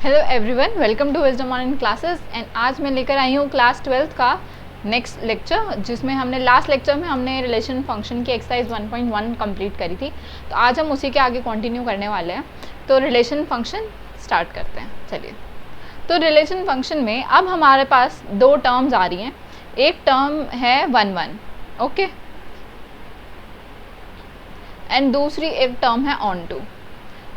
Hello everyone, welcome to Wisdom online classes. And आज मैं लेकर आई हूँ क्लास 12th का नेक्स्ट लेक्चर, जिसमें हमने लास्ट लेक्चर में हमने रिलेशन फंक्शन की एक्सरसाइज 1.1 कंप्लीट करी थी। तो आज हम उसी के आगे कंटिन्यू करने वाले हैं। तो रिलेशन फंक्शन स्टार्ट करते हैं। चलिए, तो रिलेशन फंक्शन में अब हमारे पास दो टर्म्स आ रही हैं। एक टर्म है 1 ओके, एंड दूसरी एक टर्म है ऑन टू।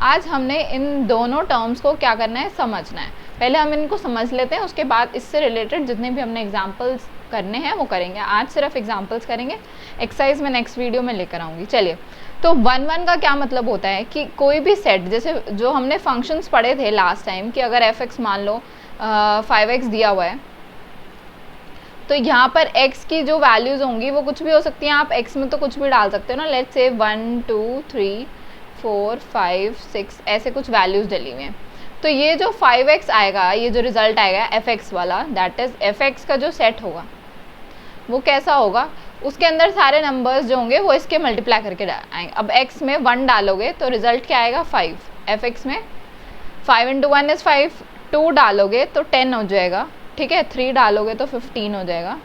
आज हमने इन दोनों टर्म्स को क्या करना है, समझना है। पहले हम इनको समझ लेते हैं, उसके बाद इससे रिलेटेड जितने भी हमने एग्जांपल्स करने हैं वो करेंगे। आज सिर्फ एग्जांपल्स करेंगे, एक्सरसाइज में नेक्स्ट वीडियो में लेकर आऊँगी। चलिए, तो 1 का क्या मतलब होता है कि कोई भी सेट, जैसे जो हमने फंक्शंस पढ़े थे लास्ट टाइम कि अगर f(x) मान लो 5x दिया हुआ है, तो यहाँ पर x की जो वैल्यूज़ होंगी वो कुछ भी हो सकती हैं। आप x में तो कुछ भी डाल सकते हो ना। लेट्स से 1 2 3 4 5 6 ऐसे कुछ वैल्यूज़ डली हुई हैं। तो ये जो 5x आएगा, ये जो रिजल्ट आएगा f(x) वाला, दैट इज़ f(x) का जो सेट होगा वो कैसा होगा, उसके अंदर सारे नंबर्स जो होंगे वो इसके मल्टीप्लाई करके आएंगे। अब x में 1 डालोगे तो रिजल्ट क्या आएगा, 5। f(x) में 5 × 1 इज़ 5। 2 डालोगे तो 10 हो जाएगा, ठीक है। 3 डालोगे तो 15 हो जाएगा।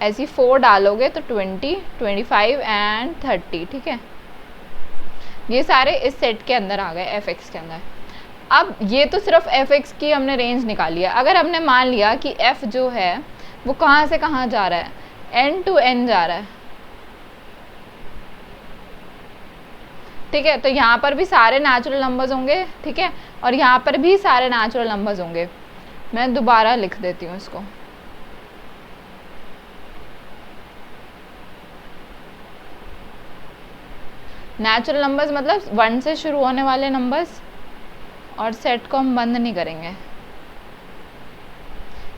ऐसी 4 डालोगे तो 20, 25 एंड 30, ठीक है। ये सारे इस सेट के अंदर आ गए, f(x) के अंदर। अब ये तो सिर्फ f(x) की हमने रेंज निकाली है। अगर हमने मान लिया कि f जो है वो कहाँ से कहाँ जा रहा है, n to n जा रहा है, ठीक है। तो यहाँ पर भी सारे नेचुरल नंबर्स होंगे, ठीक है, और यहाँ पर भी सारे नेचुरल नंबर्स होंगे। मैं दोबारा लिख देती हूँ इसको। नेचुरल नंबर्स मतलब 1 से शुरू होने वाले नंबर्स, और सेट को हम बंद नहीं करेंगे,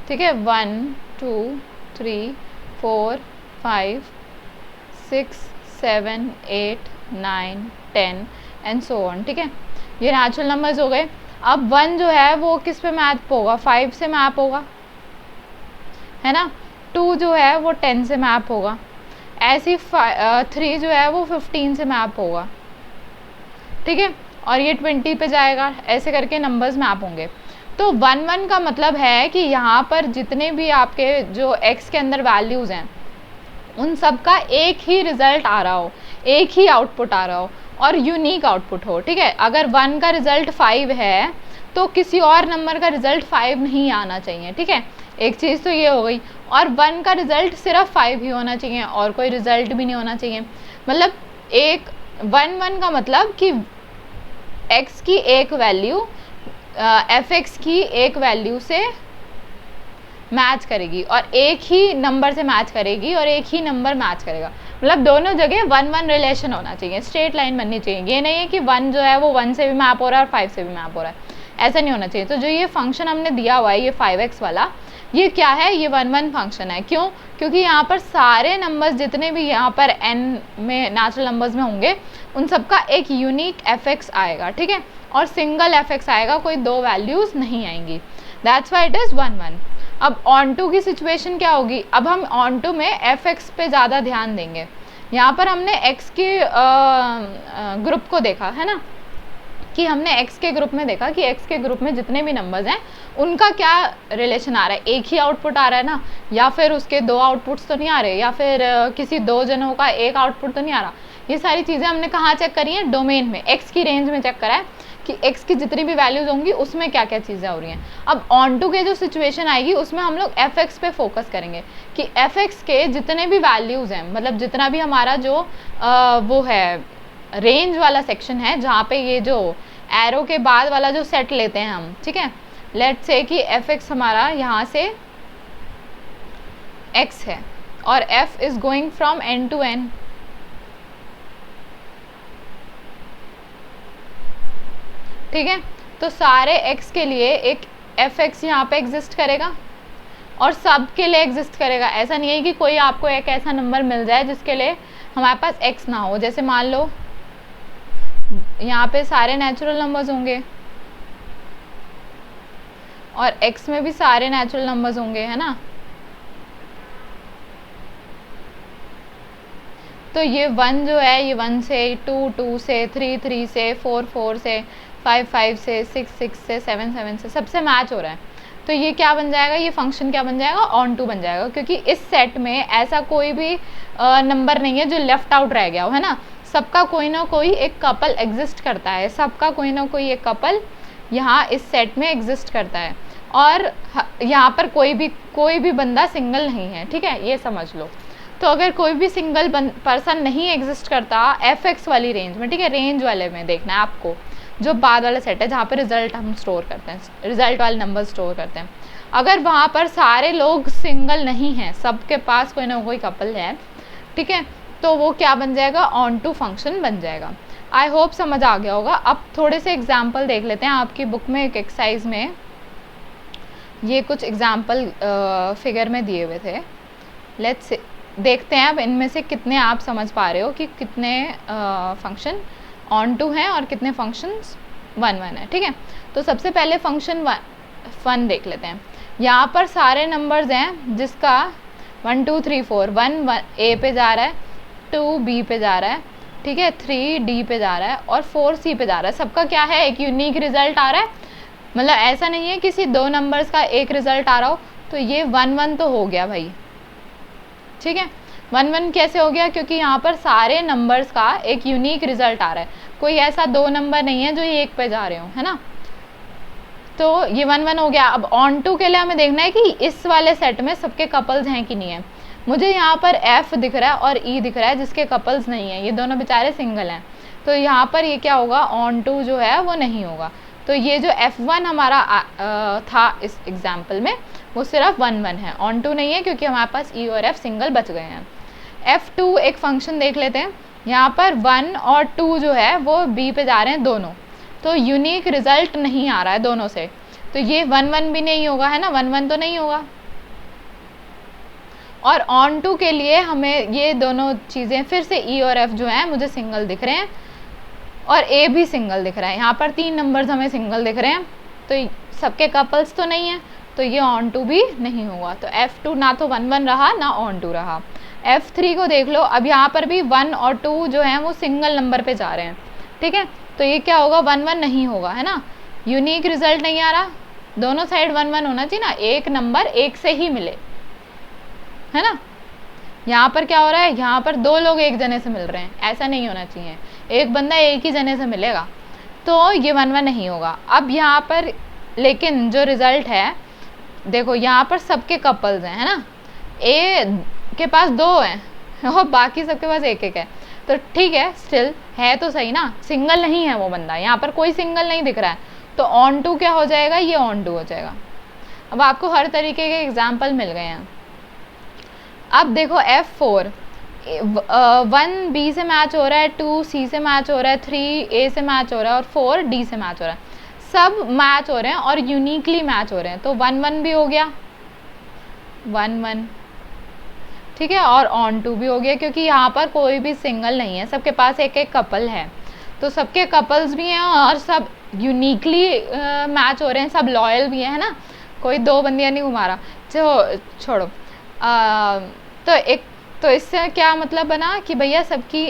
ठीक है। 1 2 3 4 5 6 7 8 9 10 एंड सो ऑन, ठीक है। ये नेचुरल नंबर्स हो गए। अब 1 जो है वो किस पे मैप होगा, 5 से मैप होगा, है ना। 2 जो है वो 10 से मैप होगा। ऐसी 3 जो है वो 15 से मैप होगा, ठीक है। और ये 20 पे जाएगा, ऐसे करके नंबर्स मैप होंगे। तो 1 का मतलब है कि यहाँ पर जितने भी आपके जो x के अंदर वैल्यूज़ हैं उन सब का एक ही रिजल्ट आ रहा हो, एक ही आउटपुट आ रहा हो और यूनिक आउटपुट हो, ठीक है। अगर 1 का रिजल्ट 5 है तो किसी और नंबर का रिजल्ट 5 नहीं आना चाहिए, ठीक है। एक चीज़ तो ये हो गई। और 1 का रिजल्ट सिर्फ 5 ही होना चाहिए और कोई रिजल्ट भी नहीं होना चाहिए। मतलब एक 1 का मतलब कि x की एक वैल्यू f(x) की एक वैल्यू से मैच करेगी और एक ही नंबर से मैच करेगी और एक ही नंबर मैच करेगा। मतलब दोनों जगह 1 रिलेशन होना चाहिए, स्ट्रेट लाइन बननी चाहिए। ये नहीं है कि 1 जो है वो 1 से भी मैप हो रहा है और 5 से भी मैप हो रहा है, ऐसा नहीं होना चाहिए। तो जो ये फंक्शन हमने दिया हुआ है, ये 5x वाला, ये क्या है, ये 1 फंक्शन है। क्यों? क्योंकि यहाँ पर सारे नंबर्स जितने भी यहाँ पर n में नेचुरल नंबर्स में होंगे उन सबका एक यूनिक f(x) आएगा, ठीक है, और सिंगल f(x) आएगा, कोई दो वैल्यूज़ नहीं आएंगी। That's why it is 1. अब ऑन टू की सिचुएशन क्या होगी, अब हम ऑन टू में f(x) पे ज़्यादा ध्यान देंगे। यहाँ पर हमने x के ग्रुप को देखा है ना, कि हमने x के ग्रुप में देखा कि x के ग्रुप में जितने भी नंबर्स हैं उनका क्या रिलेशन आ रहा है, एक ही आउटपुट आ रहा है ना, या फिर उसके दो आउटपुट्स तो नहीं आ रहे, या फिर किसी दो जनों का एक आउटपुट तो नहीं आ रहा। ये सारी चीज़ें हमने कहाँ चेक करी हैं, डोमेन में, x की रेंज में चेक करा है कि x की जितनी भी वैल्यूज़ होंगी उसमें क्या क्या चीज़ें हो रही हैं। अब ऑन टू के जो सिचुएशन आएगी उसमें हम लोग f(x) पे फोकस करेंगे कि f(x) के जितने भी वैल्यूज़ हैं, मतलब जितना भी हमारा जो वो है रेंज वाला सेक्शन है, जहाँ पे ये जो एरो के बाद वाला जो सेट लेते हैं हम, ठीक है। लेट्स से कि f(x) हमारा यहाँ से x है और f is going from n to n, ठीक है। तो सारे x के लिए एक f(x) यहाँ पे एग्जिस्ट करेगा और सब के लिए एग्जिस्ट करेगा। ऐसा नहीं है कि कोई आपको एक ऐसा नंबर मिल जाए जिसके लिए हमारे पास x ना हो। जैसे मान लो यहाँ पे सारे नेचुरल नंबर्स होंगे और x में भी सारे नेचुरल नंबर्स होंगे, है ना। तो ये 1 जो है ये 1 से, 2 2 से, 3 3 से, 4 4 से, 5 5 से, 6 6 से, 7 7 से, सबसे मैच हो रहा है। तो ये क्या बन जाएगा, ये फंक्शन क्या बन जाएगा, ऑन टू बन जाएगा, क्योंकि इस सेट में ऐसा कोई भी नंबर नहीं है जो लेफ्ट आउट रह गया हो, है ना। सबका कोई ना कोई एक कपल एग्जिस्ट करता है, सबका कोई ना कोई एक कपल यहाँ इस सेट में एग्जिस्ट करता है, और यहाँ पर कोई भी बंदा सिंगल नहीं है, ठीक है, ये समझ लो। तो अगर कोई भी सिंगल पर्सन नहीं एग्जिस्ट करता fx वाली रेंज में, ठीक है, रेंज वाले में देखना है आपको, जो बाद वाला सेट है जहाँ पे रिजल्ट हम स्टोर करते हैं, रिजल्ट वाले नंबर स्टोर करते हैं, अगर वहाँ पर सारे लोग सिंगल नहीं हैं, सबके पास कोई ना कोई कपल है, ठीक है, तो वो क्या बन जाएगा, ऑन टू फंक्शन बन जाएगा। आई होप समझ आ गया होगा। अब थोड़े से एग्जाम्पल देख लेते हैं, आपकी बुक में एक एक्सरसाइज में ये कुछ एग्जाम्पल फिगर में दिए हुए थे। लेट्स देखते हैं अब इनमें से कितने आप समझ पा रहे हो कि कितने फंक्शन ऑन टू हैं और कितने फंक्शंस 1 1 है, ठीक है। तो सबसे पहले फंक्शन 1 देख लेते हैं। यहाँ पर सारे नंबर्स हैं जिसका 1 2 3 4, 1 ए पे जा रहा है, 2 बी पे जा रहा है, ठीक है, 3 डी पे जा रहा है और 4 सी पे जा रहा है। सबका क्या है, एक यूनिक रिजल्ट आ रहा है, मतलब ऐसा नहीं है किसी दो नंबर्स का एक रिजल्ट आ रहा हो। तो ये 1 1 तो हो गया भाई, ठीक है। 1 1 कैसे हो गया, क्योंकि यहाँ पर सारे नंबर्स का एक यूनिक रिजल्ट आ रहा है, कोई ऐसा दो नंबर नहीं है जो ये एक पे जा रहे हो, है ना। तो ये 1 1 हो गया। अब ऑन टू के लिए हमें देखना है कि इस वाले सेट में सबके कपल्स हैं कि नहीं है। मुझे यहाँ पर एफ दिख रहा है और ई दिख रहा है जिसके कपल्स नहीं है, ये दोनों बेचारे सिंगल हैं, तो यहाँ पर ये क्या होगा, ऑन टू जो है वो नहीं होगा। तो ये जो F1 हमारा था इस एग्जाम्पल में, वो सिर्फ 1 1 है, ऑन टू नहीं है, क्योंकि हमारे पास E और F सिंगल बच गए हैं। F2 एक फंक्शन देख लेते हैं। यहाँ पर 1 और 2 जो है वो B पे जा रहे हैं दोनों, तो यूनिक रिजल्ट नहीं आ रहा है दोनों से, तो ये 1 1 भी नहीं होगा, है ना, 1 1 तो नहीं होगा। और ऑन टू के लिए हमें ये दोनों चीज़ें फिर से E और F जो हैं मुझे सिंगल दिख रहे हैं और A भी सिंगल दिख रहा है। यहाँ पर 3 नंबर्स हमें सिंगल दिख रहे हैं, तो सबके कपल्स तो नहीं है, तो ये ऑन टू भी नहीं होगा। तो F2 ना तो 1 1 रहा ना ऑन टू रहा। F3 को देख लो, अब यहाँ पर भी 1 और 2 जो हैं वो सिंगल नंबर पे जा रहे हैं, ठीक है, तो ये क्या होगा, 1 1 नहीं होगा, है ना, यूनिक रिजल्ट नहीं आ रहा। दोनों साइड 1 1 होना चाहिए ना, एक नंबर एक से ही मिले, है ना। यहाँ पर क्या हो रहा है, यहाँ पर दो लोग एक जने से मिल रहे हैं, ऐसा नहीं होना चाहिए, एक बंदा एक ही जने से मिलेगा, तो ये 1 1 नहीं होगा। अब यहाँ पर लेकिन जो रिजल्ट है देखो, यहाँ पर सबके कपल्स हैं, है ना, ए के पास 2 हैं और बाकी सबके पास एक एक है, तो ठीक है, स्टिल है तो सही ना, सिंगल नहीं है वो बंदा, यहाँ पर कोई सिंगल नहीं दिख रहा है, तो ऑन टू क्या हो जाएगा, ये ऑन टू हो जाएगा। अब आपको हर तरीके के एग्जाम्पल मिल गए हैं। अब देखो F4, 1 B से मैच हो रहा है, 2 C से मैच हो रहा है, 3 A से मैच हो रहा है और 4 D से मैच हो रहा है, सब मैच हो रहे हैं और यूनिकली मैच हो रहे हैं, तो 1 1 भी हो गया, 1 1, ठीक है, और ऑन टू भी हो गया, क्योंकि यहाँ पर कोई भी सिंगल नहीं है, सबके पास एक एक कपल है, तो सबके कपल्स भी हैं और सब यूनिकली मैच हो रहे हैं, सब लॉयल भी है ना, कोई दो बंदियाँ नहीं घुमा रहा। छोड़ो, तो इससे क्या मतलब बना कि भैया सबकी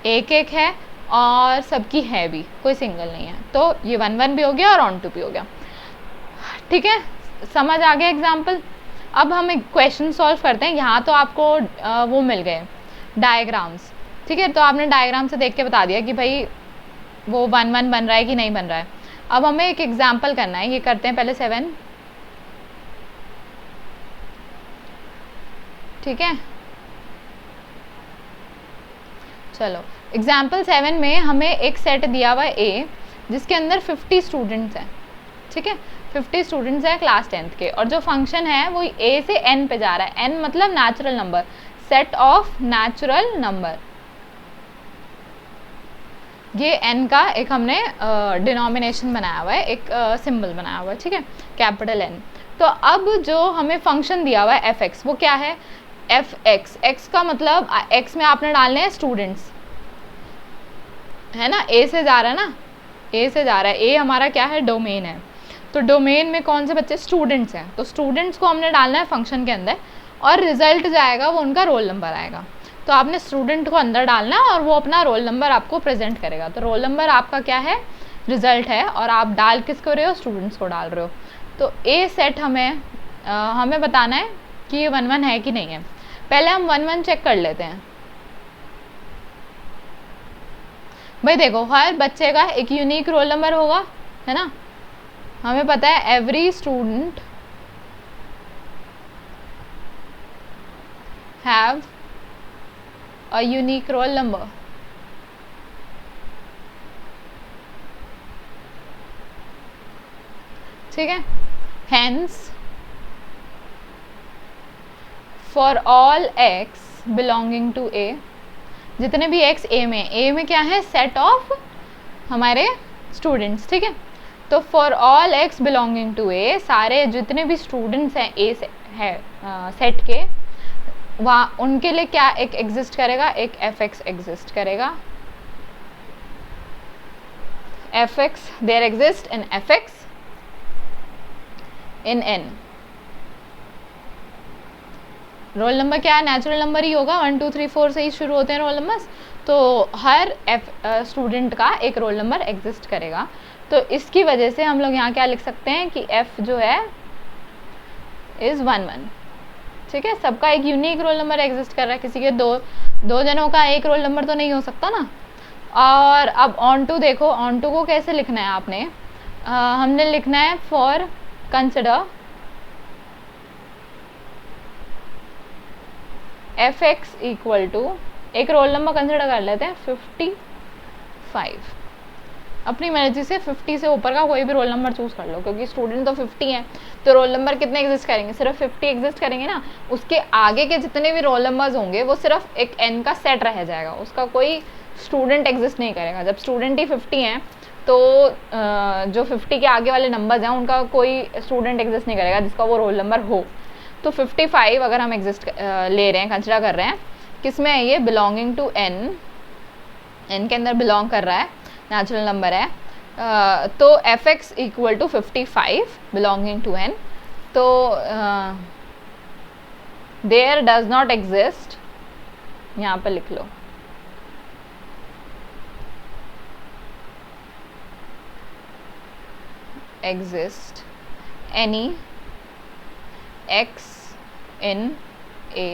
एक एक है और सबकी है भी, कोई सिंगल नहीं है, तो ये 1 1 भी हो गया और ऑन टू भी हो गया, ठीक है, समझ आ गया एग्जाम्पल। अब हम एक क्वेश्चन सॉल्व करते हैं। यहाँ तो आपको वो मिल गए डायग्राम्स, ठीक है, तो आपने डायग्राम से देख के बता दिया कि भाई वो 1 1 बन रहा है कि नहीं बन रहा है। अब हमें एक एग्जाम्पल करना है, ये करते हैं पहले 7, ठीक है, चलो एग्जाम्पल 7 में हमें एक सेट दिया हुआ है A, जिसके अंदर 50 स्टूडेंट्स हैं, ठीक है, 50 स्टूडेंट्स हैं क्लास 10th के, और जो फंक्शन है वो A से N पे जा रहा है, N मतलब natural number, set of natural number, ये N का एक हमने डिनोमिनेशन बनाया हुआ है, एक सिंबल बनाया हुआ है, ठीक है, कैपिटल N। तो अब जो हमें फंक्शन दिया हुआ है fx, वो क्या है, fx, x का मतलब x में आपने डालने हैं स्टूडेंट्स, है ना, A से जा रहा है ना, A से जा रहा है, A हमारा क्या है, डोमेन है, तो डोमेन में कौन से बच्चे, स्टूडेंट्स हैं, तो स्टूडेंट्स को हमने डालना है फंक्शन के अंदर, और रिजल्ट जाएगा वो उनका रोल नंबर आएगा। तो आपने स्टूडेंट को अंदर डालना है और वो अपना रोल नंबर आपको प्रेजेंट करेगा। तो रोल नंबर आपका क्या है, रिजल्ट है, और आप डाल किसको रहे हो, स्टूडेंट्स को डाल रहे हो। तो ए सेट हमें बताना है कि ये 1 1 है कि नहीं है। पहले हम 1 1 चेक कर लेते हैं। भाई देखो, हर बच्चे का एक यूनिक रोल नंबर होगा, है ना। हमें पता है every student have a unique roll number. ठीक है, hence for all x belonging to A, जितने भी एक्स ए में क्या है, सेट ऑफ हमारे स्टूडेंट्स। ठीक है, तो for all x belonging to A, सारे जितने भी स्टूडेंट्स हैं ए से है सेट के, वहाँ उनके लिए क्या एक एग्जिस्ट करेगा, एक एफ एक्स एग्जिस्ट करेगा। F x, there exist in f x in n. Roll number क्या है, नेचुरल नंबर ही होगा, 1 2 3 4 से ही शुरू होते हैं रोल नंबर्स। तो हर स्टूडेंट का एक रोल नंबर एग्जिस्ट करेगा। तो इसकी वजह से हम लोग यहाँ क्या लिख सकते हैं कि एफ जो है इज 1 1। ठीक है, सबका एक यूनिक रोल नंबर एग्जिस्ट कर रहा है, किसी के दो जनों का एक रोल नंबर तो नहीं हो सकता ना। और अब ऑन टू देखो, ऑन टू को कैसे लिखना है आपने, हमने लिखना है for consider f x equal to, एक रोल नंबर कंसिडर कर लेते हैं 55। अपनी मर्जी से 50 से ऊपर का कोई भी रोल नंबर चूज कर लो, क्योंकि स्टूडेंट तो 50 हैं, तो रोल नंबर कितने एग्जिस्ट करेंगे, सिर्फ 50 एग्जिस्ट करेंगे ना। उसके आगे के जितने भी रोल नंबर्स होंगे वो सिर्फ एक एन का सेट रह जाएगा, उसका कोई स्टूडेंट एग्जिस्ट नहीं करेगा। जब स्टूडेंट ही 50 हैं तो जो 50 के आगे वाले नंबर्स हैं उनका कोई स्टूडेंट एग्जिस्ट नहीं करेगा जिसका वो रोल नंबर हो। तो 55 अगर हम एग्जिस्ट ले रहे हैं, कंसिडर कर रहे हैं, किस में है ये, बिलोंगिंग टू एन, एन के अंदर बिलोंग कर रहा है, नेचुरल नंबर है। तो f x equal to 55 belonging to n. तो देयर डज नॉट एग्जिस्ट, यहाँ पर लिख लो, exist any x in A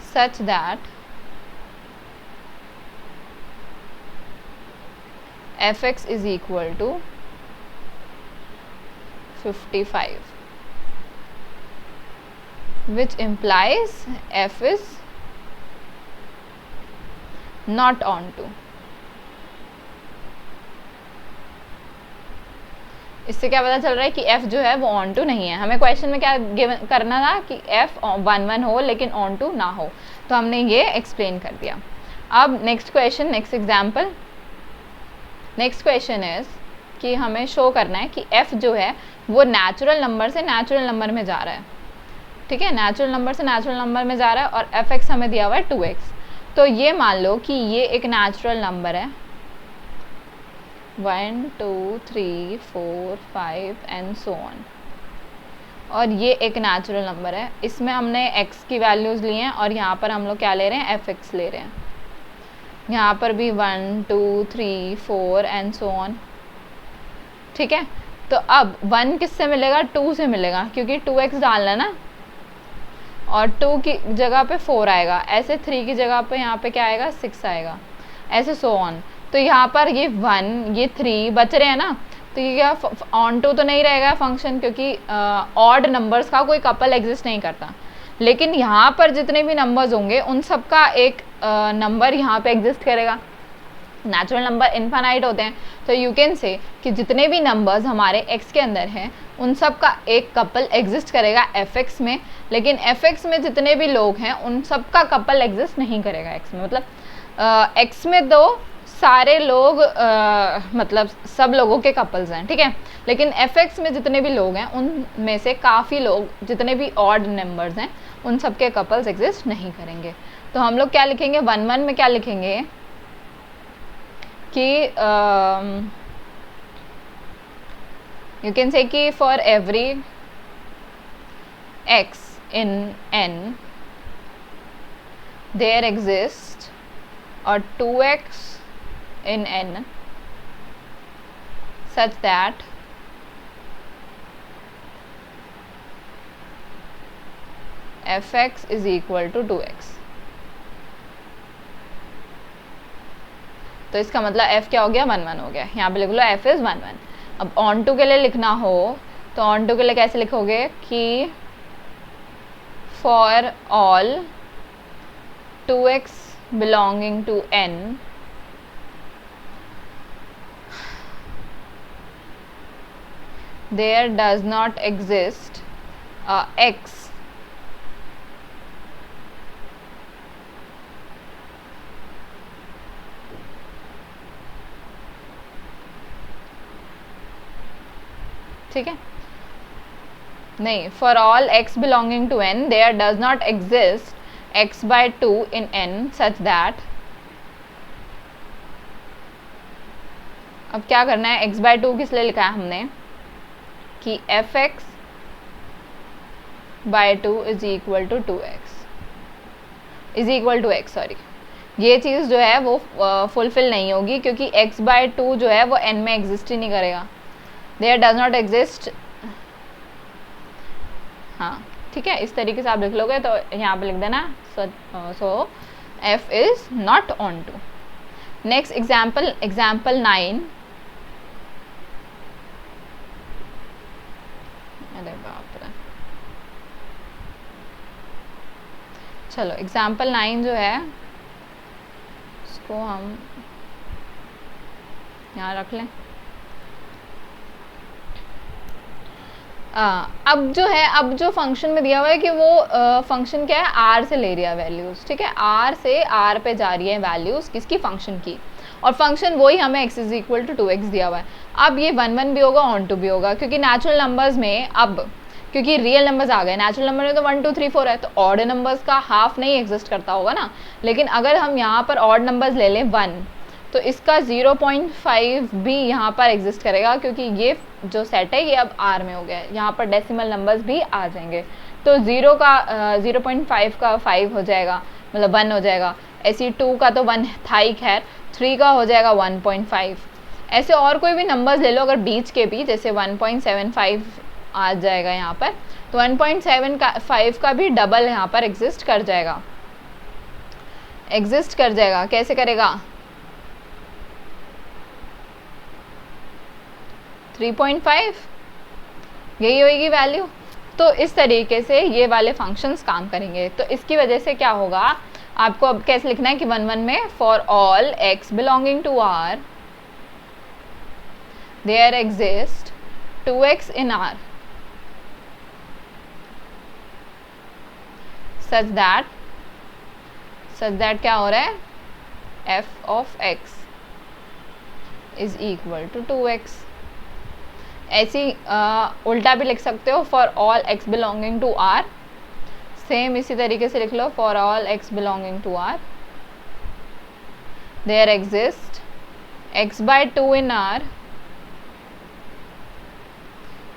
such that fx is equal to 55, which implies f is not onto। इससे क्या पता चल रहा है कि f जो है वो ऑन टू नहीं है। हमें क्वेश्चन में क्या गिवन करना था कि f 1 1 हो लेकिन ऑन टू ना हो, तो हमने ये एक्सप्लेन कर दिया। अब next question, next example, next question is कि हमें शो करना है कि f जो है वो नेचुरल नंबर से नेचुरल नंबर में जा रहा है। ठीक है, नेचुरल नंबर से नेचुरल नंबर में जा रहा है और fx हमें दिया हुआ है 2x। तो ये मान लो कि ये एक नेचुरल नंबर है, 1 2 3 4 5 एंड सो ऑन, और ये एक नेचुरल नंबर है। इसमें हमने x की वैल्यूज़ ली हैं और यहाँ पर हम लोग क्या ले रहे हैं, fx ले रहे हैं। यहाँ पर भी 1 2 3 4 एंड सो ऑन। ठीक है, तो अब 1 किससे मिलेगा, 2 से मिलेगा, क्योंकि 2x डालना ना, और 2 की जगह पे 4 आएगा, ऐसे 3 की जगह पे यहाँ पे क्या आएगा, 6 आएगा, ऐसे सो ऑन। तो यहाँ पर ये 1 ये 3 बच रहे हैं ना, तो ये क्या ऑन टू तो नहीं रहेगा फंक्शन, क्योंकि ऑड नंबर्स का कोई कपल एग्जिस्ट नहीं करता। लेकिन यहाँ पर जितने भी नंबर्स होंगे उन सब का एक नंबर यहाँ पे एग्जिस्ट करेगा। नेचुरल नंबर इनफाइनाइट होते हैं, तो यू कैन से कि जितने भी नंबर्स हमारे x के अंदर हैं उन सब का एक कपल एग्जिस्ट करेगा fx में, लेकिन fx में जितने भी लोग हैं उन सब का कपल एग्जिस्ट नहीं करेगा x में। मतलब x में दो सारे लोग मतलब सब लोगों के कपल्स हैं, ठीक है, लेकिन fx में जितने भी लोग हैं उनमें से काफ़ी लोग जितने भी ऑड नंबर्स हैं उन सब के कपल्स एग्जिस्ट नहीं करेंगे। तो हम लोग क्या लिखेंगे, 1 1 में क्या लिखेंगे कि यू कैन से कि for every x in n there exists a 2x in n such that fx is equal to 2x. तो इसका मतलब f क्या हो गया, 1 1 हो गया. यहाँ पे लिख लो f इज 1 1. अब ऑन टू के लिए लिखना हो तो ऑन टू के लिए कैसे लिखोगे कि for all 2x belonging to n there does not exist x ठीक है. नहीं, for all x belonging to n there does not exist x by 2 in n such that, अब क्या करना है, x by 2 किस लिए लिखा है हमने कि fx by 2 is equal to 2x is equal to x. Sorry, ये चीज़ जो है वो फुलफिल नहीं होगी क्योंकि x by 2 जो है वो n में एग्जिस्ट ही नहीं करेगा. There does not exist. हाँ ठीक है, इस तरीके से आप लिख लोगे तो यहाँ पे लिख देना so f is not onto. Next example 9. अरे बाप रे, चलो एग्जाम्पल 9 जो है इसको हम यहाँ रख लें. अब जो फंक्शन में दिया हुआ है कि वो फंक्शन क्या है, आर से ले रही है वैल्यूज़. ठीक है, आर से आर पे जा रही है वैल्यूज़ किसकी, फंक्शन की. और फंक्शन वही हमें x is equal to 2x दिया हुआ है. अब ये 1 1 भी होगा, ऑन टू भी होगा क्योंकि नेचुरल नंबर्स में अब क्योंकि रियल नंबर्स आ गए. नेचुरल नंबर में तो 1 2 3 4 है तो ऑड नंबर्स का हाफ नहीं एग्जिस्ट करता होगा ना. लेकिन अगर हम यहाँ पर ऑड नंबर्स ले लें 1 तो इसका 0.5 भी यहाँ पर एग्जिस्ट करेगा क्योंकि ये जो सेट है ये अब आर में हो गया है. यहाँ पर डेसिमल नंबर्स भी आ जाएंगे तो 0.5 का 5 हो जाएगा, मतलब 1 हो जाएगा. ऐसी 2 का तो 1 था ही, खैर 3 का हो जाएगा 1.5. ऐसे और कोई भी नंबर्स ले लो अगर बीच के भी, जैसे 1.75 आ जाएगा यहाँ पर, तो 1.75 का भी डबल यहाँ पर एग्जिस्ट कर जाएगा. कैसे करेगा, 3.5 यही होगी वैल्यू. तो इस तरीके से ये वाले फंक्शंस काम करेंगे. तो इसकी वजह से क्या होगा, आपको अब कैसे लिखना है कि 1 1 में for all x belonging to r there exist 2x in r such that क्या हो रहा है, f of x is equal to 2x. ऐसी उल्टा भी लिख सकते हो, for all x belonging to r. Same इसी तरीके से लिख लो, for all x belonging to r there exist x by 2 in r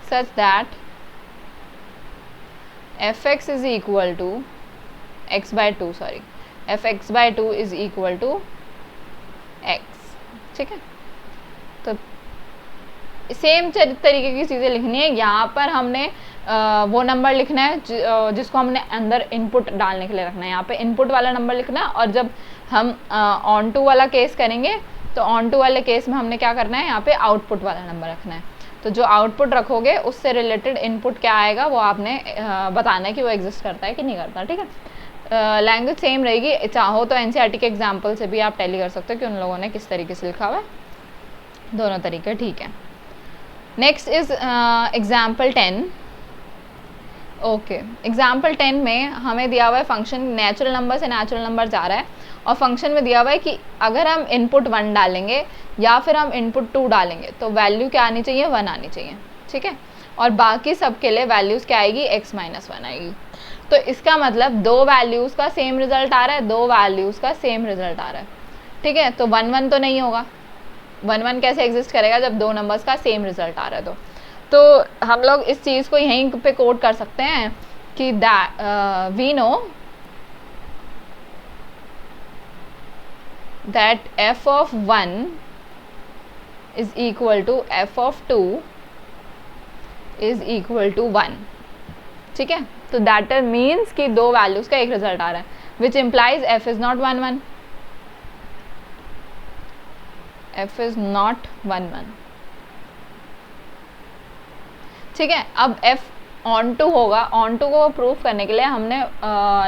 such that fx is equal to x by 2 fx by 2 is equal to x. ठीक है, तो same तरीके की चीज़ें लिखनी है. यहाँ पर हमने वो नंबर लिखना है जिसको हमने अंदर इनपुट डालने के लिए रखना है. यहाँ पे इनपुट वाला नंबर लिखना है. और जब हम ऑन टू वाला केस करेंगे तो ऑन टू वाले केस में हमने क्या करना है, यहाँ पे आउटपुट वाला नंबर रखना है. तो जो आउटपुट रखोगे उससे रिलेटेड इनपुट क्या आएगा वो आपने बताना है कि वो एग्जिस्ट करता है कि नहीं करता. ठीक है, लैंग्वेज सेम रहेगी. चाहो तो एनसीईआरटी के एग्जाम्पल से भी आप टैली कर सकते हो कि उन लोगों ने किस तरीके से लिखा हुआ है. दोनों तरीके ठीक है. Next is example 10. Okay, example 10 में हमें दिया हुआ है फंक्शन नेचुरल नंबर से नेचुरल नंबर जा रहा है और फंक्शन में दिया हुआ है कि अगर हम इनपुट 1 डालेंगे या फिर हम इनपुट 2 डालेंगे तो वैल्यू क्या आनी चाहिए, 1 आनी चाहिए. ठीक है, और बाकी सब के लिए वैल्यूज़ क्या आएगी, x माइनस 1 आएगी. तो इसका मतलब 2 वैल्यूज़ का सेम रिजल्ट आ रहा है, 2 वैल्यूज़ का सेम रिजल्ट आ रहा है. ठीक है, तो 1 1 तो नहीं होगा. 1 1 कैसे एग्जिस्ट करेगा जब 2 नंबर्स का सेम रिजल्ट आ रहा है. तो हम लोग इस चीज़ को यहीं पे कोट कर सकते हैं कि we know that f of 1 is equal to f of 2 is equal to 1. ठीक है, तो दैट मीन्स कि दो वैल्यूज का एक रिजल्ट आ रहा है, which implies f is not 1 1. f is not 1 1. ठीक है, अब f ऑन टू होगा. ऑन टू को प्रूफ करने के लिए हमने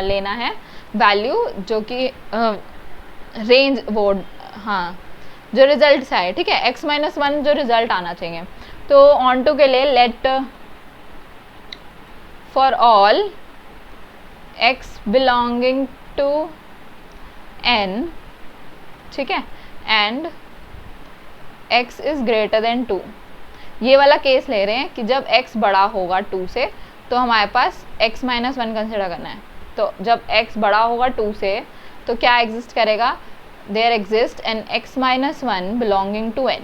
लेना है वैल्यू जो कि रेंज वो हाँ जो रिजल्ट से आए. ठीक है, x माइनस 1 जो रिजल्ट आना चाहिए. तो ऑन टू के लिए let for all x belonging to n, ठीक है, and x is greater than 2. ये वाला केस ले रहे हैं कि जब x बड़ा होगा 2 से तो हमारे पास x माइनस 1 कंसिडर करना है. तो जब x बड़ा होगा 2 से तो क्या एग्जिस्ट करेगा, there exist an x minus 1 belonging to n.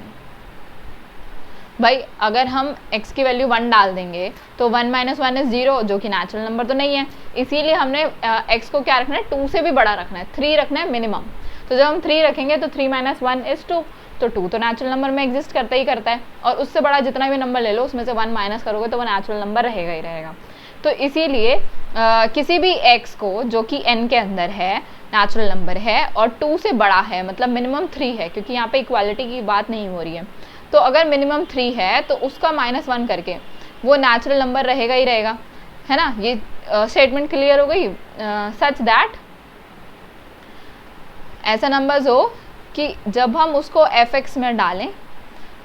भाई अगर हम x की वैल्यू 1 डाल देंगे तो 1 माइनस 1 इज 0, जो कि नेचुरल नंबर तो नहीं है. इसीलिए हमने x को क्या रखना है, 2 से भी बड़ा रखना है, 3 रखना है मिनिमम. तो जब हम 3 रखेंगे तो 3 माइनस 1 इज 2. तो 2 तो नेचुरल नंबर में एग्जिस्ट करता ही करता है, और उससे बड़ा जितना भी नंबर ले लो उसमें से 1 माइनस करोगे तो वो नेचुरल नंबर रहेगा ही रहेगा. तो इसीलिए किसी भी x को जो कि n के अंदर है, नेचुरल नंबर है और 2 से बड़ा है, मतलब मिनिमम 3 है, क्योंकि यहाँ पे इक्वालिटी की बात नहीं हो रही है. तो अगर मिनिमम 3 है तो उसका माइनस 1 करके वो नेचुरल नंबर रहेगा ही रहेगा, है ना. ये स्टेटमेंट क्लियर हो गई. सच दैट ऐसा नंबर्स हो कि जब हम उसको fx में डालें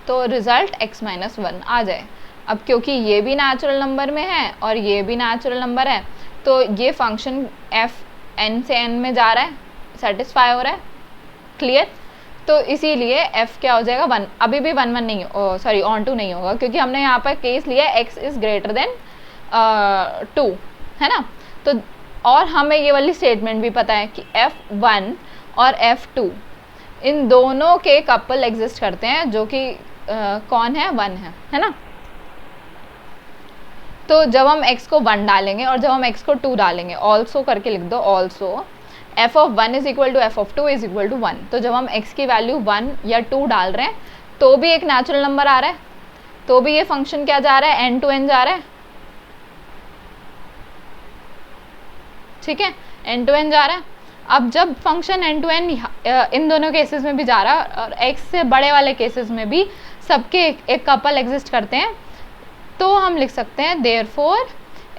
तो रिजल्ट x माइनस 1 आ जाए. अब क्योंकि ये भी नेचुरल नंबर में है और ये भी नेचुरल नंबर है, तो ये फंक्शन f n से n में जा रहा है, सेटिस्फाई हो रहा है. क्लियर. तो इसीलिए f क्या हो जाएगा 1. अभी भी 1 1 नहीं, सॉरी ऑन टू नहीं होगा, क्योंकि हमने यहाँ पर केस लिया x इज ग्रेटर देन 2, है ना. तो और हमें ये वाली स्टेटमेंट भी पता है कि f1 और f2 इन दोनों के कपल एग्जिस्ट करते हैं, जो कि कौन है, 1 है ना. तो जब हम x को 1 डालेंगे और जब हम x को 2 डालेंगे, ऑल्सो करके लिख दो, also f of 1 is equal to f of 2 is equal to 1. तो जब हम x की वैल्यू 1 या 2 डाल रहे हैं तो भी एक नेचुरल नंबर आ रहा है, तो भी ये फंक्शन क्या जा रहा है, n टू n जा रहा है. ठीक है, n टू n जा रहा है. अब जब फंक्शन n टू n इन दोनों केसेस में भी जा रहा है और x से बड़े वाले केसेस में भी सबके एक कपल एग्जिस्ट करते हैं, तो हम लिख सकते हैं therefore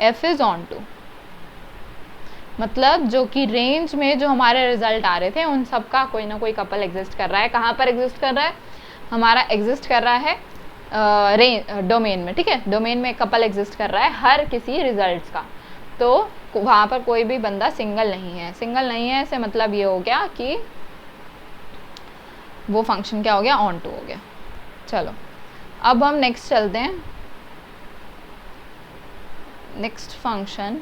f is onto. मतलब जो कि रेंज में जो हमारे रिजल्ट आ रहे थे उन सब का कोई ना कोई कपल एग्जिस्ट कर रहा है. कहाँ पर एग्जिस्ट कर रहा है, हमारा एग्जिस्ट कर रहा है डोमेन में. ठीक है, डोमेन में कपल एग्जिस्ट कर रहा है हर किसी रिजल्ट्स का. तो वहाँ पर कोई भी बंदा सिंगल नहीं है. सिंगल नहीं है से मतलब ये हो गया कि वो फंक्शन क्या हो गया, ऑन टू हो गया. चलो अब हम नेक्स्ट चलते हैं. नेक्स्ट फंक्शन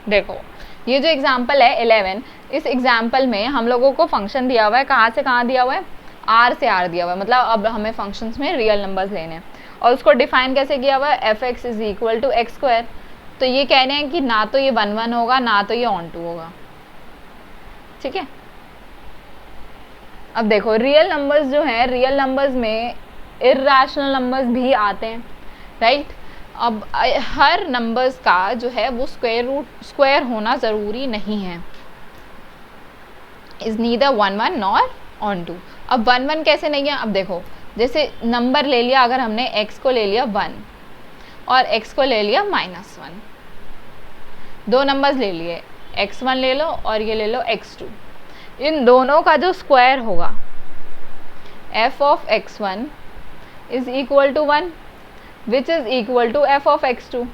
देखो, ये जो एग्जाम्पल है 11, इस एग्जाम्पल में हम लोगों को फंक्शन दिया हुआ है. कहाँ से कहाँ दिया हुआ है, r से r दिया हुआ है. मतलब अब हमें फंक्शंस में रियल नंबर्स लेने हैं और उसको डिफाइन कैसे किया हुआ है, f(x) is equal to x square. तो ये कह रहे हैं कि ना तो ये 1 1 होगा ना तो ये ऑन टू होगा. ठीक है, अब देखो रियल नंबर्स जो हैं, रियल नंबर्स में इर्रेशनल नंबर्स भी आते हैं, राइट. अब हर नंबर्स का जो है वो स्क्वायर होना ज़रूरी नहीं है. Is neither 1 1 nor onto. अब 1 1 कैसे नहीं है, अब देखो जैसे नंबर ले लिया, अगर हमने x को ले लिया 1 और x को ले लिया -1, दो नंबर्स ले लिए, x1 ले लो और ये ले लो x2. इन दोनों का जो स्क्वायर होगा f of x1 is equal to 1 which is equal to f of x2.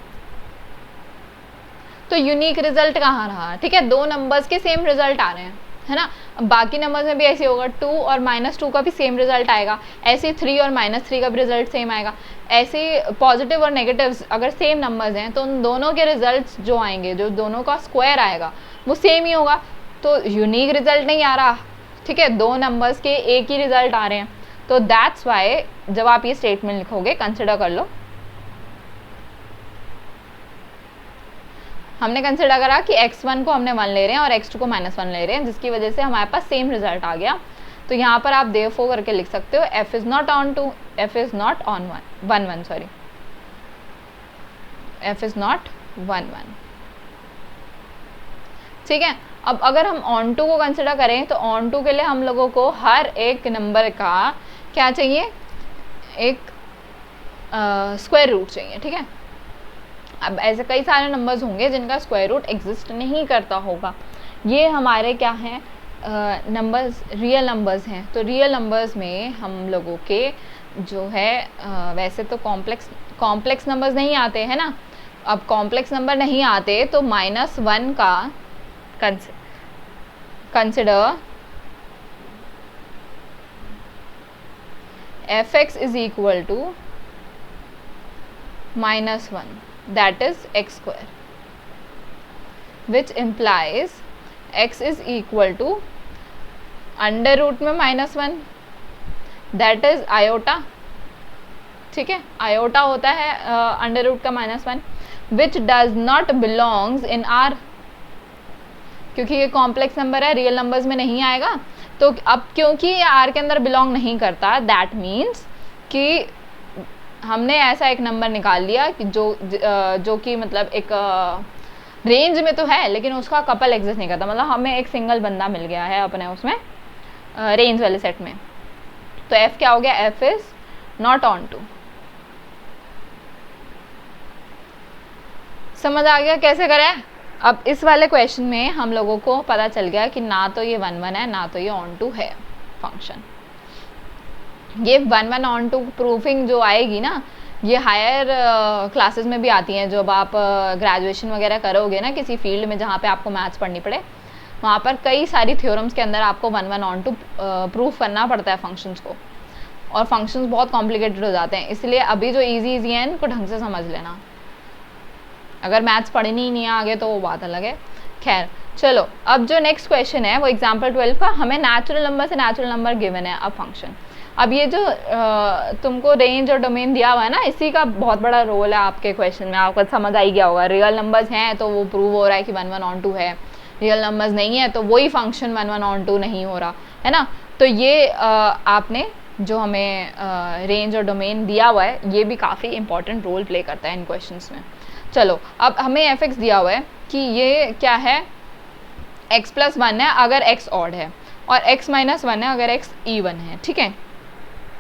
तो यूनिक रिजल्ट कहाँ रहा, ठीक है, दो नंबर्स के सेम रिजल्ट आ रहे हैं, है ना. अब बाकी नंबर्स में भी ऐसे होगा, 2 और -2 का भी सेम रिजल्ट आएगा, ऐसे 3 और -3 का भी रिजल्ट सेम आएगा. ऐसे पॉजिटिव और नेगेटिव्स अगर सेम नंबर्स हैं तो उन दोनों के रिजल्ट्स जो आएंगे, जो दोनों का स्क्वायर आएगा वो सेम ही होगा. तो यूनिक रिजल्ट नहीं आ रहा, ठीक है, दो नंबर्स के एक ही रिजल्ट आ रहे हैं. तो दैट्स वाई जब आप ये स्टेटमेंट लिखोगे, कंसिडर कर लो, हमने कंसिडर करा कि x1 को हमने 1 ले रहे हैं और x2 को -1 ले रहे हैं, जिसकी वजह से हमारे पास सेम रिजल्ट आ गया। तो यहाँ पर आप therefore करके लिख सकते हो f is not on 2, f is not on 1 sorry, f is not 1 1। ठीक है, अब अगर हम ऑन टू को कंसिडर करें तो ऑन टू के लिए हम लोगों को हर एक नंबर का क्या चाहिए, एक स्क्वायर रूट चाहिए। ठीक है, अब ऐसे कई सारे नंबर्स होंगे जिनका स्क्वायर रूट एग्जिस्ट नहीं करता होगा। ये हमारे क्या हैं, नंबर्स, रियल नंबर्स हैं। तो रियल नंबर्स में हम लोगों के जो है वैसे तो कॉम्प्लेक्स नंबर्स नहीं आते हैं ना। अब कॉम्प्लेक्स नंबर नहीं आते तो -1 का consider fx is equal to -1, that is x square, which implies x is equal to under root में -1, that is iota। ठीक है, iota होता है अंडर रूट का -1, which does not belongs in R, क्योंकि ये कॉम्प्लेक्स नंबर है, real numbers में नहीं आएगा। तो अब क्योंकि ये आर के अंदर बिलोंग नहीं करता, दैट मीन्स कि हमने ऐसा एक नंबर निकाल लिया कि जो कि मतलब एक रेंज में तो है लेकिन उसका कपल एग्जिस्ट नहीं करता, मतलब हमें एक सिंगल बंदा मिल गया है अपने उसमें रेंज वाले सेट में। तो एफ क्या हो गया, f is not onto. समझ आ गया कैसे करें। अब इस वाले क्वेश्चन में हम लोगों को पता चल गया कि ना तो ये 1 1 है ना तो ये ऑन टू है फंक्शन। ये 1 1 ऑन टू प्रूफिंग जो आएगी ना, ये हायर क्लासेस में भी आती हैं। जब आप ग्रेजुएशन वगैरह करोगे ना किसी फील्ड में जहाँ पे आपको मैथ्स पढ़नी पड़े, वहाँ पर कई सारी थ्योरम्स के अंदर आपको 1 1 ऑन टू प्रूफ करना पड़ता है फंक्शंस को, और फंक्शंस बहुत कॉम्प्लिकेटेड हो जाते हैं। इसलिए अभी जो ईजी हैं इनको ढंग से समझ लेना, अगर मैथ्स पढ़नी ही नहीं है आगे तो वो बात अलग है। खैर चलो, अब जो नेक्स्ट क्वेश्चन है वो एग्जाम्पल 12 का, हमें नेचुरल नंबर से नेचुरल नंबर गिवन है अब फंक्शन। अब ये जो तुमको रेंज और डोमेन दिया हुआ है ना, इसी का बहुत बड़ा रोल है आपके क्वेश्चन में। आपको समझ आई गया होगा, रियल नंबर्स हैं तो वो प्रूव हो रहा है कि 1 1 ऑन टू है, रियल नंबर्स नहीं है तो वही फंक्शन 1 1 ऑन टू नहीं हो रहा है ना। तो ये आपने जो हमें रेंज और डोमेन दिया हुआ है ये भी काफ़ी इंपॉर्टेंट रोल प्ले करता है इन क्वेश्चंस में। चलो, अब हमें एफ एक्स दिया हुआ है कि ये क्या है, x + 1 है अगर x ऑड है, और x - 1 है अगर x इवन है। ठीक है,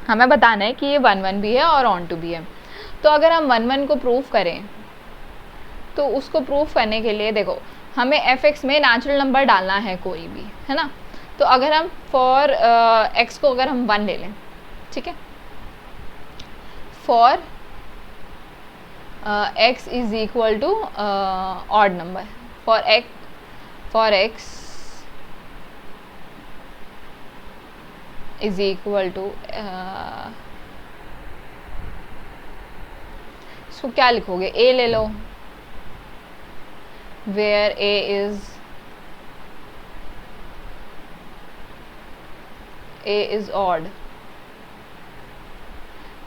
हमें बताना है कि ये 1 1 भी है और ऑन टू भी है। तो अगर हम 1 1 को प्रूफ करें तो उसको प्रूफ करने के लिए देखो हमें एफ एक्स में नेचुरल नंबर डालना है कोई भी, है ना। तो अगर हम फॉर x को अगर हम 1 ले लें, ठीक है, for x is equal to odd number, for x is equal to इसको क्या लिखोगे, a ले लो, where a is odd,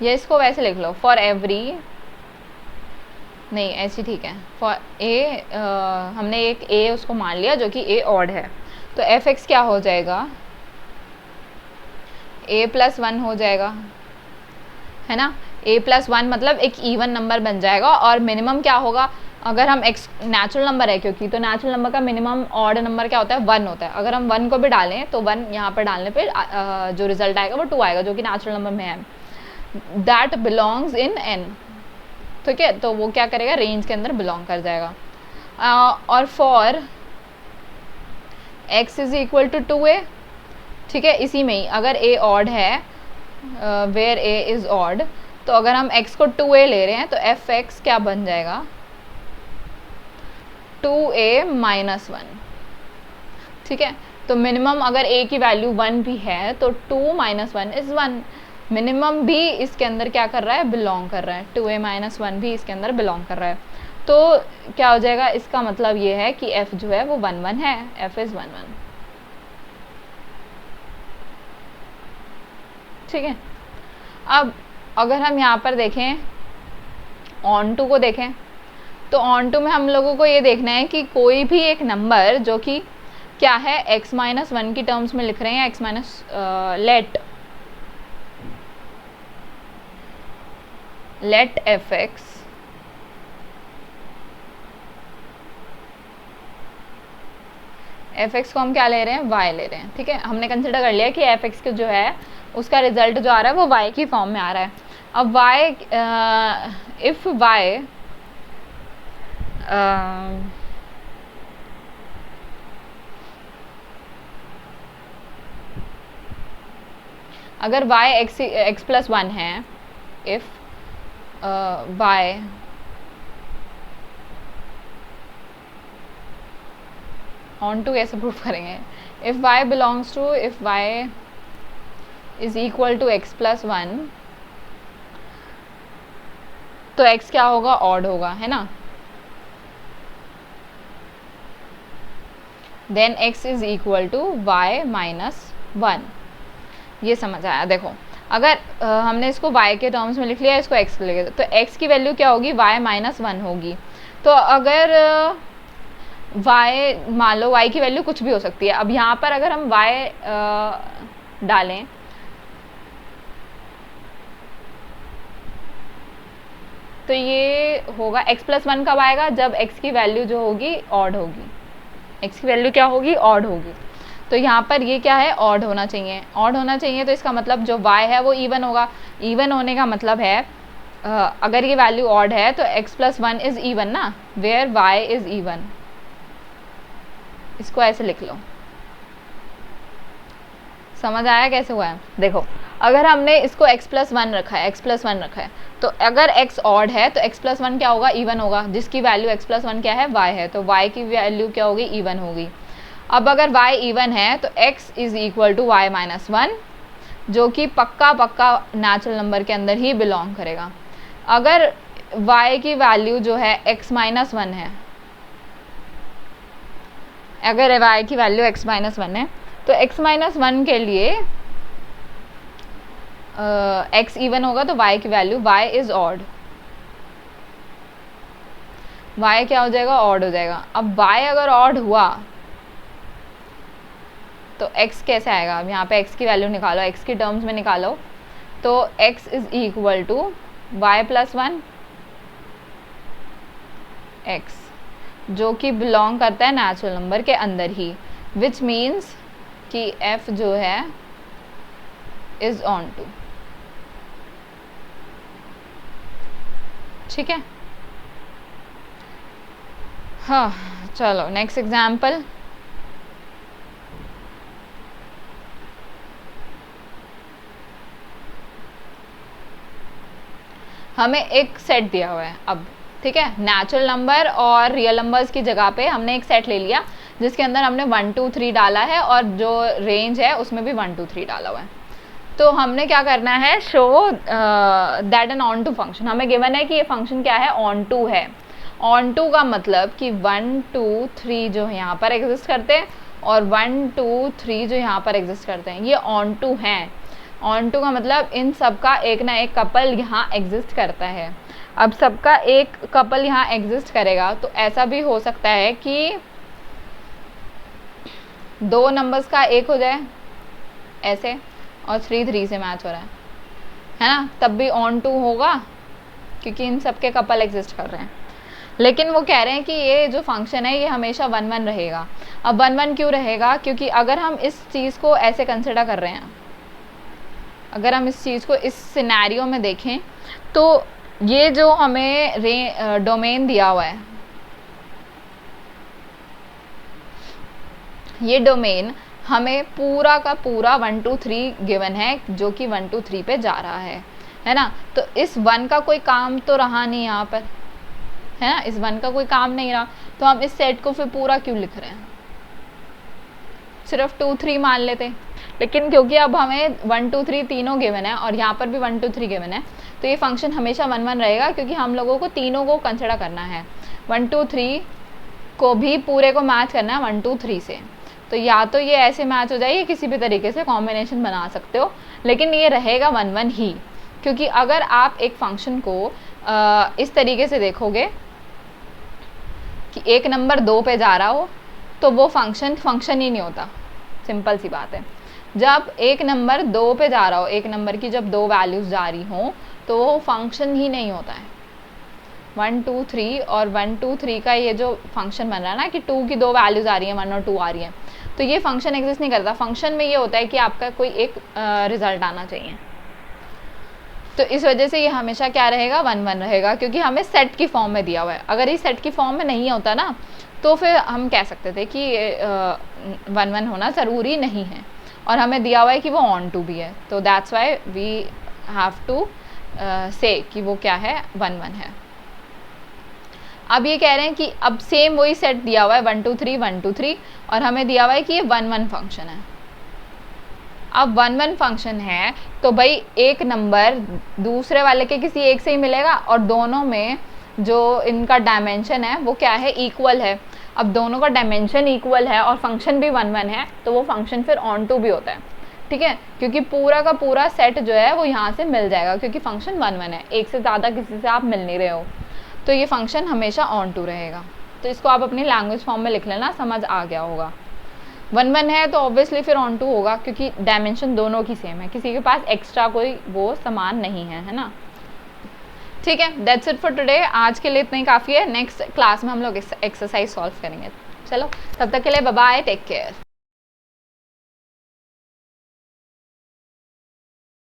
या इसको वैसे लिख लो, for every, नहीं ऐसी ठीक है, फॉर ए हमने एक ए उसको मान लिया जो कि ए ऑड है। तो एफ एक्स क्या हो जाएगा, a + 1 हो जाएगा, है ना। a + 1 मतलब एक इवन नंबर बन जाएगा, और मिनिमम क्या होगा, अगर हम x नेचुरल नंबर है क्योंकि, तो नेचुरल नंबर का मिनिमम ऑड नंबर क्या होता है, 1 होता है। अगर हम 1 को भी डालें तो 1 यहाँ पर डालने पे जो रिजल्ट आएगा वो 2 आएगा, जो कि नेचुरल नंबर में है। दैट बिलोंग्स इन n, ठीक है, तो वो क्या करेगा, रेंज के अंदर बिलोंग कर जाएगा। और for x is equal to 2a, ठीक है, इसी में ही अगर a ऑड है, वेयर a इज ऑड, तो अगर हम x को 2a ले रहे हैं तो एफ एक्स क्या बन जाएगा, 2a - 1, ठीक है। तो मिनिमम अगर a की वैल्यू 1 भी है तो 2 - 1 इज 1, मिनिमम भी इसके अंदर क्या कर रहा है, बिलोंग कर रहा है, 2a - 1 भी इसके अंदर बिलोंग कर रहा है। तो क्या हो जाएगा, इसका मतलब ये है कि f जो है वो 1 1 है, f इज 1 1, ठीक है। अब अगर हम यहाँ पर देखें ऑन टू को देखें, तो ऑन टू में हम लोगों को ये देखना है कि कोई भी एक नंबर जो कि क्या है x माइनस वन की टर्म्स में लिख रहे हैं, x minus let F X को हम क्या ले रहे हैं, y ले रहे हैं। ठीक है, हमने कंसिडर कर लिया कि एफ एक्स जो है उसका रिजल्ट जो आ रहा है वो y की फॉर्म में आ रहा है। अब y इफ y अगर y x प्लस वन है, इफ y ऑन टू कैसे प्रूफ करेंगे, if y belongs to, if y is equal to x plus one, तो x क्या होगा, ऑड होगा, है ना। Then x is equal to y minus one. ये समझ आया। देखो अगर हमने इसको y के टर्म्स में लिख लिया, इसको x लिख लिया, तो x की वैल्यू क्या होगी, y माइनस वन होगी। तो अगर y मान लो, y की वैल्यू कुछ भी हो सकती है। अब यहाँ पर अगर हम y डालें तो ये होगा x प्लस वन कब आएगा, जब x की वैल्यू जो होगी ऑड होगी, x की वैल्यू क्या होगी, ऑड होगी। तो यहाँ पर ये क्या है, ऑड होना चाहिए, ऑड होना चाहिए। तो इसका मतलब जो y है वो इवन होगा। इवन होने का मतलब है अगर ये वैल्यू ऑड है तो x plus one is even ना, वेयर y इज इवन। इसको ऐसे लिख लो। समझ आया कैसे हुआ है। देखो अगर हमने इसको x प्लस वन रखा है, x प्लस वन रखा है, तो अगर x ऑड है तो x प्लस वन क्या होगा, इवन होगा, जिसकी वैल्यू x प्लस वन क्या है, y है, तो y की वैल्यू क्या होगी, इवन होगी। अब अगर y इवन है तो x is equal to y minus one, जो कि पक्का पक्का नेचुरल नंबर के अंदर ही बिलोंग करेगा। अगर y की वैल्यू जो है x माइनस वन है, अगर y की वैल्यू x माइनस वन है, तो x माइनस वन के लिए x इवन होगा, तो y की value y is odd, y क्या हो जाएगा, ऑड हो जाएगा। अब y अगर ऑड हुआ तो x कैसे आएगा, अब यहाँ पे x की वैल्यू निकालो, x की टर्म्स में निकालो, तो x is equal to y plus one x, जो कि बिलोंग करता है नेचुरल नंबर के अंदर ही, विच मीन्स कि f जो है इज ऑन टू। ठीक है, हाँ चलो नेक्स्ट एग्जाम्पल। हमें एक सेट दिया हुआ है अब, ठीक है, नेचुरल नंबर और रियल नंबर्स की जगह पे हमने एक सेट ले लिया जिसके अंदर हमने 1 2 3 डाला है और जो रेंज है उसमें भी 1 2 3 डाला हुआ है। तो हमने क्या करना है, show that an onto function. हमें गिवन है कि ये फंक्शन क्या है, ऑन टू है। ऑन टू का मतलब कि 1 2 3 जो यहाँ पर एग्जिस्ट करते हैं और 1 2 3 जो यहाँ पर एग्जिस्ट करते हैं, ये ऑन टू हैं। ऑन टू का मतलब इन सब का एक ना एक कपल यहाँ एग्जिस्ट करता है। अब सबका एक कपल यहाँ एग्जिस्ट करेगा तो ऐसा भी हो सकता है कि दो नंबर्स का एक हो जाए ऐसे और 3 3 से मैच हो रहा है ना, तब भी ऑन टू होगा क्योंकि इन सब के कपल एग्जिस्ट कर रहे हैं। लेकिन वो कह रहे हैं कि ये जो फंक्शन है ये हमेशा 1 1 रहेगा। अब 1 1 क्यों रहेगा, क्योंकि अगर हम इस चीज़ को ऐसे कंसिडर कर रहे हैं, अगर हम इस चीज़ को इस सिनेरियो में देखें तो ये जो हमें डोमेन दिया हुआ है, ये डोमेन हमें पूरा का पूरा 1 2 3 गिवन है जो कि 1 2 3 पे जा रहा है ना। तो इस 1 का कोई काम तो रहा नहीं यहाँ पर, है ना, इस 1 का कोई काम नहीं रहा, तो हम इस सेट को फिर पूरा क्यों लिख रहे हैं, सिर्फ 2 3 मान लेते। लेकिन क्योंकि अब हमें 1 2 3 तीनों गिवन है और यहाँ पर भी 1 2 3 गिवन है, तो ये फंक्शन हमेशा 1 1 रहेगा क्योंकि हम लोगों को तीनों को कंसिडर करना है। 1 2 3 को भी पूरे को मैच करना है 1 2 3 से। तो या तो ये ऐसे मैच हो जाए, किसी भी तरीके से कॉम्बिनेशन बना सकते हो, लेकिन ये रहेगा 1 1 ही। क्योंकि अगर आप एक फंक्शन को इस तरीके से देखोगे कि एक नंबर 2 पे जा रहा हो तो वो फंक्शन ही नहीं होता। सिंपल सी बात है। जब एक नंबर 2 पे जा रहा हो, एक नंबर की जब 2 वैल्यूज़ जा रही हों तो वो फंक्शन ही नहीं होता है। 1 2 3 और 1 2 3 का ये जो फंक्शन बन रहा है ना कि 2 की 2 वैल्यूज़ आ रही हैं, 1 और 2 आ रही हैं, तो ये फंक्शन एग्जिस्ट नहीं करता। फंक्शन में ये होता है कि आपका कोई एक रिजल्ट आना चाहिए। तो इस वजह से ये हमेशा क्या रहेगा, 1 1 रहेगा, क्योंकि हमें सेट की फॉर्म में दिया हुआ है। अगर ये सेट की फॉर्म में नहीं होता ना तो फिर हम कह सकते थे कि 1 1 होना ज़रूरी नहीं है, और हमें दिया हुआ है कि वो ऑन टू भी है, तो that's why we have to say कि वो क्या है, 1 1 है। अब ये कह रहे हैं कि अब सेम वही सेट दिया हुआ है 1 2 3 1 2 3, और हमें दिया हुआ है कि ये 1 1 फंक्शन है। अब 1 1 फंक्शन है तो भाई एक नंबर दूसरे वाले के किसी एक से ही मिलेगा, और दोनों में जो इनका डायमेंशन है वो क्या है, इक्वल है। अब दोनों का डायमेंशन इक्वल है और फंक्शन भी 1 1 है, तो वो फंक्शन फिर ऑन टू भी होता है, ठीक है, क्योंकि पूरा का पूरा सेट जो है वो यहाँ से मिल जाएगा, क्योंकि फंक्शन 1 1 है, एक से ज़्यादा किसी से आप मिल नहीं रहे हो, तो ये फंक्शन हमेशा ऑन टू रहेगा। तो इसको आप अपनी लैंग्वेज फॉर्म में लिख लेना, समझ आ गया होगा। 1 1 है तो ऑब्वियसली फिर ऑन टू होगा, क्योंकि डायमेंशन दोनों की सेम है, किसी के पास एक्स्ट्रा कोई वो सामान नहीं है ना। ठीक है, दैट्स इट फॉर टुडे। आज के लिए इतना ही काफ़ी है। नेक्स्ट क्लास में हम लोग एक्सरसाइज सॉल्व करेंगे। चलो, तब तक के लिए बाय बाय, टेक केयर।